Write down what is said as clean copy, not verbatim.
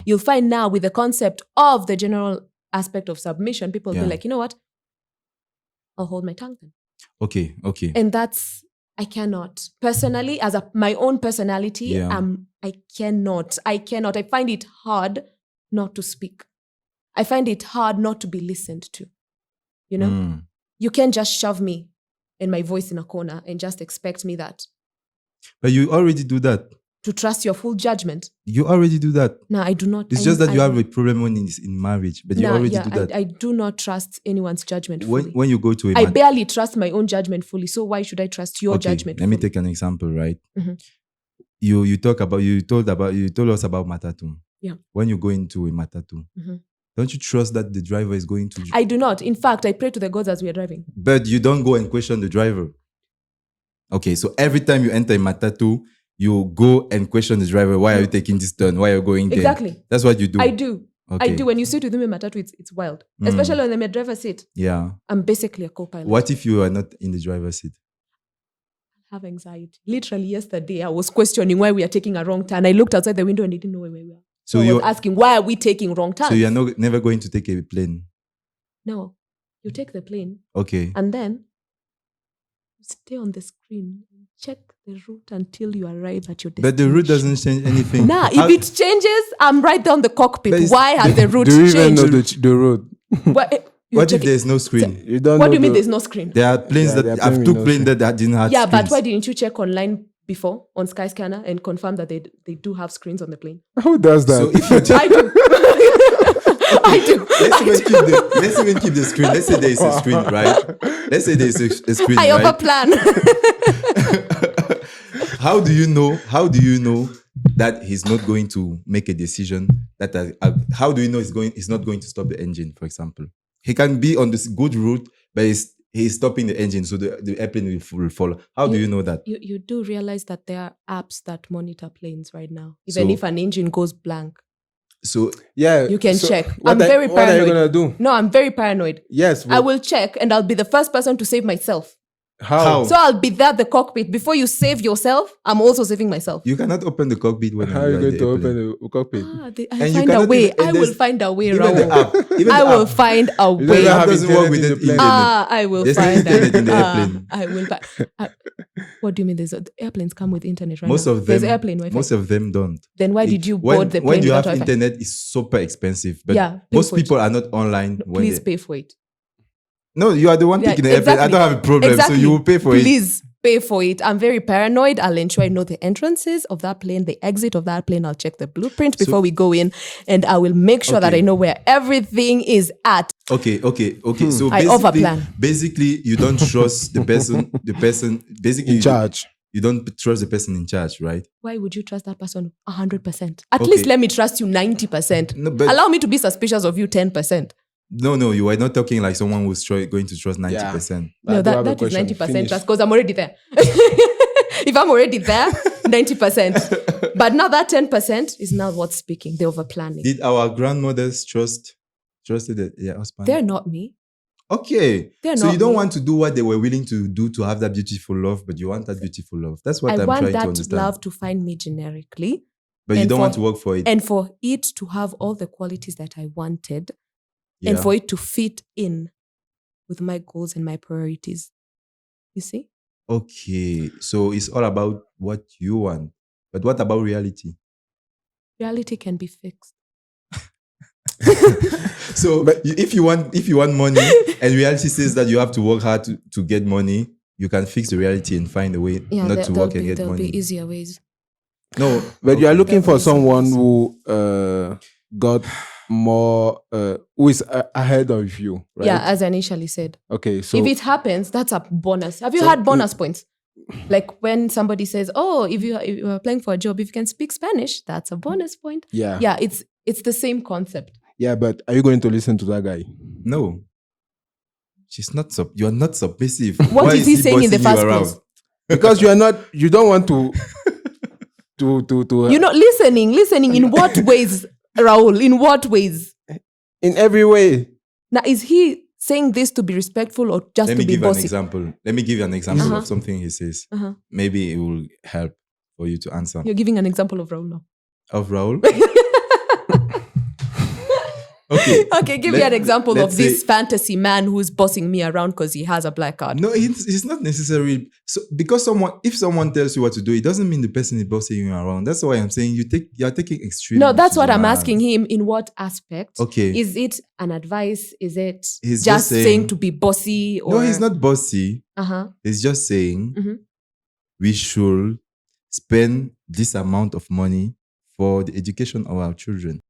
you'll find now with the concept of the general aspect of submission, people will be like, you know what? I'll hold my tongue then. Okay. And that's, I cannot. Personally, as my own personality, I cannot. I find it hard not to speak. I find it hard not to be listened to. You know? You can't just shove me and my voice in a corner and just expect me that. But you already do that. To trust your full judgment. You already do that. No, I do not. It's just that you have a problem when it's in marriage, but you already do that. I do not trust anyone's judgment fully. When you go to I barely trust my own judgment fully. So why should I trust your judgment fully? Let me take an example, right? Mm-hmm. You told us about matatu. Yeah. When you go into a matatu, don't you trust that the driver is going to... I do not. In fact, I pray to the gods as we are driving. But you don't go and question the driver. Okay, so every time you enter a matatu, you go and question the driver, why are you taking this turn? Why are you going there? Exactly. That's what you do. I do. Okay. I do. When you sit with me in matatu, it's wild. Especially when I'm a driver's seat. Yeah. I'm basically a co-pilot. What if you are not in the driver's seat? I have anxiety. Literally yesterday, I was questioning why we are taking a wrong turn. I looked outside the window and didn't know where we were. So I was asking, why are we taking wrong turns? So you're never going to take a plane? No. You take the plane. Okay. And then you stay on the screen and check the route until you arrive at your destination. But the route doesn't change anything. If it changes, I'm right down the cockpit. Why has the route changed? Do you even know the road? What if there's no screen? What do you mean there's no screen? There are planes I've took planes that didn't have screens. Yeah, but why didn't you check online before on Skyscanner and confirm that they do have screens on the plane? Who does that? So if you I do. I do. Let's even keep the screen. Let's say there is a screen, right? Let's say there is a screen, I overplan. How do you know that he's not going to make a decision? How do you know he's not going to stop the engine, for example? He can be on this good route, but he's stopping the engine, so the airplane will follow. How do you know that? You do realize that there are apps that monitor planes right now, even if an engine goes blank. So you can check. I'm very paranoid. What are you gonna do? No, I'm very paranoid. Yes, I will check, and I'll be the first person to save myself. How? So I'll be there at the cockpit. Before you save yourself, I'm also saving myself. You cannot open the cockpit when how are you going to open the cockpit? I find a way. I will find a way, Raul. I will find a way. That doesn't work with the plane. I will find internet in the airplane. I will. What do you mean? The airplanes come with internet, right? Most now? of them. There's airplane Wi-Fi. Most of them don't. Then why did you board the plane? When you have internet, it's super expensive. But most people are not online. Please pay for it. No, you are the one taking the airplane. I don't have a problem, so you will pay for it. Please pay for it. I'm very paranoid. I'll ensure I know the entrances of that plane, the exit of that plane. I'll check the blueprint before we go in, and I will make sure that I know where everything is at. Okay. So I overplan. Basically, you don't trust the person basically in charge. You don't trust the person in charge, right? Why would you trust that person 100%? At least let me trust you 90%. No, allow me to be suspicious of you 10%. No, you are not talking like someone who's going to trust 90%. Yeah. No, that is 90% trust because I'm already there. If I'm already there, 90%. But now that 10% is now what's speaking. They're over planning. Did our grandmothers trusted their husband? They're not me. Okay. So you don't want to do what they were willing to do to have that beautiful love, but you want that beautiful love. That's what I'm trying to understand. I want that love to find me generically. But you don't want to work for it. And for it to have all the qualities that I wanted. Yeah. And for it to fit in with my goals and my priorities. You see? Okay. So it's all about what you want. But what about reality? Reality can be fixed. So but if you want money and reality says that you have to work hard to get money, you can fix the reality and find a way not to work and get money. There'll be easier ways. No. But you are looking for someone who got more who is ahead of you, right? Yeah, as I initially said. Okay, so if it happens, that's a bonus. Have you had bonus points? Like when somebody says, "Oh, if you are applying for a job, if you can speak Spanish, that's a bonus point." Yeah, it's the same concept. Yeah, but are you going to listen to that guy? No, she's not. You are not submissive. What is he saying in the first place? Because you are not. You don't want to. You're not listening. Listening in what ways? Raul, in what ways? In every way. Now, is he saying this to be respectful or just to be bossy? Let me give you an example of something he says. Maybe it will help for you to answer. You're giving an example of Raul now. Of Raul? Okay, give me an example of this fantasy man who's bossing me around because he has a black card. No, it's not necessary. So because if someone tells you what to do, it doesn't mean the person is bossing you around. That's why I'm saying you're taking extreme. No, that's what I'm asking him. In what aspect? Okay. Is it an advice? Is it He's just saying to be bossy? Or... No, he's not bossy. Uh-huh. He's just saying we should spend this amount of money for the education of our children.